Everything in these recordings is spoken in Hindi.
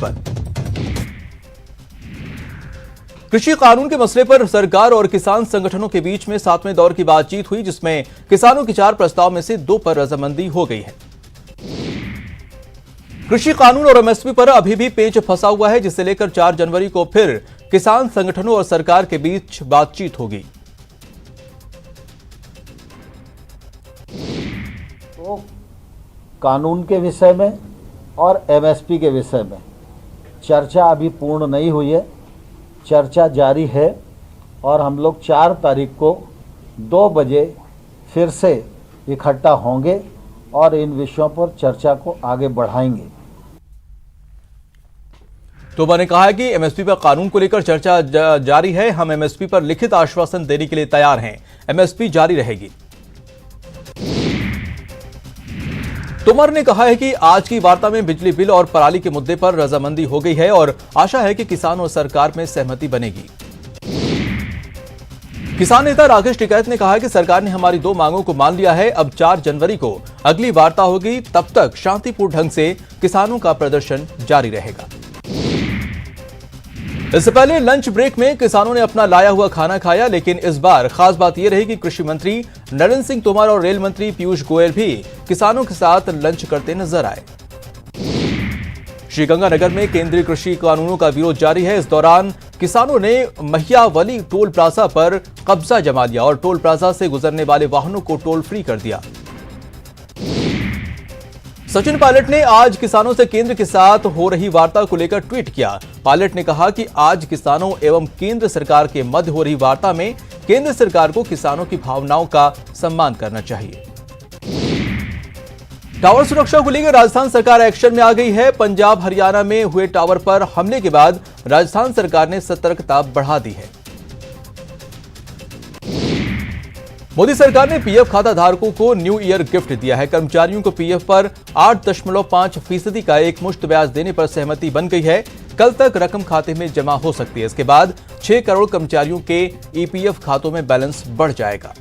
पर। कृषि कानून के मसले पर सरकार और किसान संगठनों के बीच में 7वें दौर की बातचीत हुई, जिसमें किसानों के 4 प्रस्ताव में से 2 पर रजामंदी हो गई है। कृषि कानून और एमएसपी पर अभी भी पेच फंसा हुआ है, जिसे लेकर 4 जनवरी को फिर किसान संगठनों और सरकार के बीच बातचीत होगी। तो कानून के विषय में और एमएसपी के विषय में चर्चा अभी पूर्ण नहीं हुई है, चर्चा जारी है और हम लोग 4 तारीख को 2 बजे फिर से इकट्ठा होंगे और इन विषयों पर चर्चा को आगे बढ़ाएंगे। तोमर ने कहा है कि एमएसपी पर कानून को लेकर चर्चा जारी है। हम एमएसपी पर लिखित आश्वासन देने के लिए तैयार हैं। एमएसपी जारी रहेगी। तोमर ने कहा है कि आज की वार्ता में बिजली बिल और पराली के मुद्दे पर रजामंदी हो गई है और आशा है कि किसान और सरकार में सहमति बनेगी। किसान नेता राकेश टिकैत ने कहा है कि सरकार ने हमारी 2 मांगों को मान लिया है। अब 4 जनवरी को अगली वार्ता होगी, तब तक शांतिपूर्ण ढंग से किसानों का प्रदर्शन जारी रहेगा। इससे पहले लंच ब्रेक में किसानों ने अपना लाया हुआ खाना खाया, लेकिन इस बार खास बात यह रही कि कृषि मंत्री नरेंद्र सिंह तोमर और रेल मंत्री पीयूष गोयल भी किसानों के साथ लंच करते नजर आए। श्रीगंगानगर में केंद्रीय कृषि कानूनों का विरोध जारी है। इस दौरान किसानों ने महियावली टोल प्लाजा पर कब्जा जमा लिया और टोल प्लाजा से गुजरने वाले वाहनों को टोल फ्री कर दिया। सचिन पायलट ने आज किसानों से केंद्र के साथ हो रही वार्ता को लेकर ट्वीट किया। पायलट ने कहा कि आज किसानों एवं केंद्र सरकार के मध्य हो रही वार्ता में केंद्र सरकार को किसानों की भावनाओं का सम्मान करना चाहिए। टावर सुरक्षा को लेकर राजस्थान सरकार एक्शन में आ गई है। पंजाब हरियाणा में हुए टावर पर हमले के बाद राजस्थान सरकार ने सतर्कता बढ़ा दी है। मोदी सरकार ने पीएफ खाता धारकों को न्यू ईयर गिफ्ट दिया है। कर्मचारियों को पीएफ पर 8.5% का एक मुश्त ब्याज देने पर सहमति बन गई है। कल तक रकम खाते में जमा हो सकती है। इसके बाद 6 करोड़ कर्मचारियों के ईपीएफ खातों में बैलेंस बढ़ जाएगा।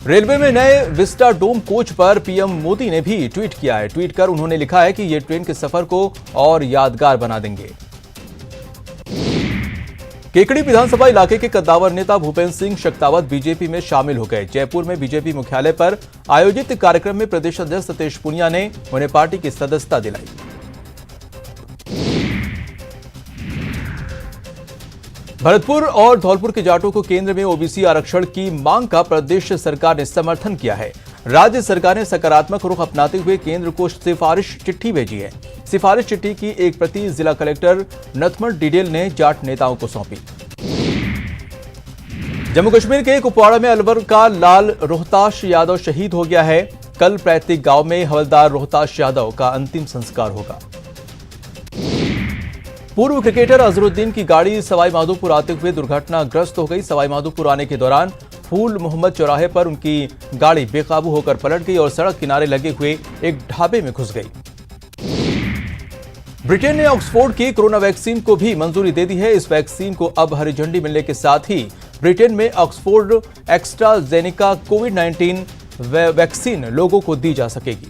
रेलवे में नए विस्टा डोम कोच पर पीएम मोदी ने भी ट्वीट किया है। ट्वीट कर उन्होंने लिखा है कि ये ट्रेन के सफर को और यादगार बना देंगे। केकड़ी विधानसभा इलाके के कद्दावर नेता भूपेंद्र सिंह शक्तावत बीजेपी में शामिल हो गए। जयपुर में बीजेपी मुख्यालय पर आयोजित कार्यक्रम में प्रदेश अध्यक्ष सतीश पूनिया ने उन्हें पार्टी की सदस्यता दिलाई। भरतपुर और धौलपुर के जाटों को केंद्र में ओबीसी आरक्षण की मांग का प्रदेश सरकार ने समर्थन किया है। राज्य सरकार ने सकारात्मक रुख अपनाते हुए केंद्र को सिफारिश चिट्ठी भेजी है। सिफारिश चिट्ठी की एक प्रति जिला कलेक्टर नथमल डिडेल ने जाट नेताओं को सौंपी। जम्मू कश्मीर के कुपवाड़ा में अलवर का लाल रोहताश यादव शहीद हो गया है। कल पैतृक गांव में हवलदार रोहताश यादव का अंतिम संस्कार होगा। पूर्व क्रिकेटर अजहरुद्दीन की गाड़ी सवाई माधोपुर आते हुए दुर्घटनाग्रस्त हो गई। सवाई माधोपुर आने के दौरान फूल मोहम्मद चौराहे पर उनकी गाड़ी बेकाबू होकर पलट गई और सड़क किनारे लगे हुए एक ढाबे में घुस गई। ब्रिटेन ने ऑक्सफोर्ड की कोरोना वैक्सीन को भी मंजूरी दे दी है। इस वैक्सीन को अब हरी झंडी मिलने के साथ ही ब्रिटेन में ऑक्सफोर्ड एस्ट्राजेनेका कोविड-19 वैक्सीन लोगों को दी जा सकेगी।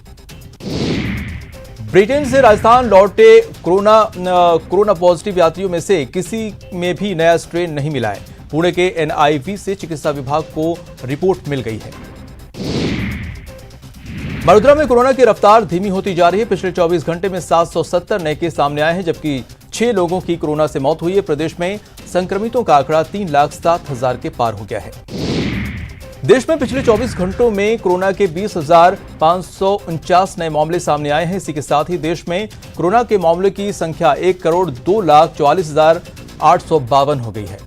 ब्रिटेन से राजस्थान लौटे कोरोना पॉजिटिव यात्रियों में से किसी में भी नया स्ट्रेन नहीं मिला है। पुणे के एनआईवी से चिकित्सा विभाग को रिपोर्ट मिल गई है। बड़ोदरा में कोरोना की रफ्तार धीमी होती जा रही है। पिछले 24 घंटे में 770 नए केस सामने आए हैं, जबकि 6 लोगों की कोरोना से मौत हुई है। प्रदेश में संक्रमितों का आंकड़ा 3,07,000 के पार हो गया है। देश में पिछले 24 घंटों में कोरोना के 20,549 नए मामले सामने आए हैं। इसी के साथ ही देश में कोरोना के मामलों की संख्या 1,02,44,852 हो गई है।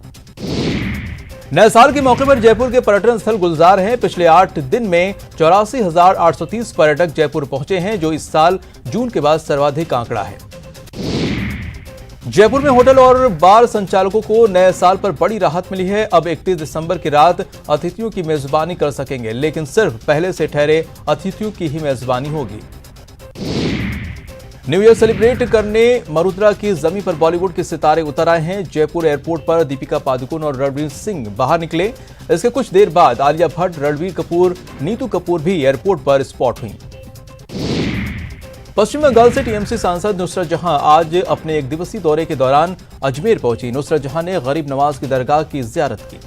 नए साल के मौके पर जयपुर के पर्यटन स्थल गुलजार हैं। पिछले 8 दिन में 84,830 पर्यटक जयपुर पहुंचे हैं, जो इस साल जून के बाद सर्वाधिक आंकड़ा है। जयपुर में होटल और बार संचालकों को नए साल पर बड़ी राहत मिली है। अब 31 दिसंबर की रात अतिथियों की मेजबानी कर सकेंगे, लेकिन सिर्फ पहले से ठहरे अतिथियों की ही मेजबानी होगी। न्यू ईयर सेलिब्रेट करने मरुद्रा की जमीन पर बॉलीवुड के सितारे उतर आए हैं। जयपुर एयरपोर्ट पर दीपिका पादुकोण और रणवीर सिंह बाहर निकले। इसके कुछ देर बाद आलिया भट्ट, रणवीर कपूर, नीतू कपूर भी एयरपोर्ट पर स्पॉट हुई। पश्चिम बंगाल से टीएमसी सांसद नुसरत जहां आज अपने एक दिवसीय दौरे के दौरान अजमेर पहुंची। नुसरत जहां ने गरीब नवाज की दरगाह की जियारत की।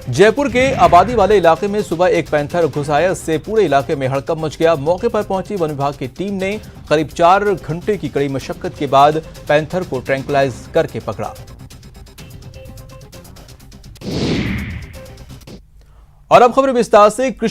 जयपुर के आबादी वाले इलाके में सुबह एक पैंथर घुस आया, इससे पूरे इलाके में हड़कंप मच गया। मौके पर पहुंची वन विभाग की टीम ने करीब 4 घंटे की कड़ी मशक्कत के बाद पैंथर को ट्रैंकुलाइज करके पकड़ा। और अब खबर विस्तार से।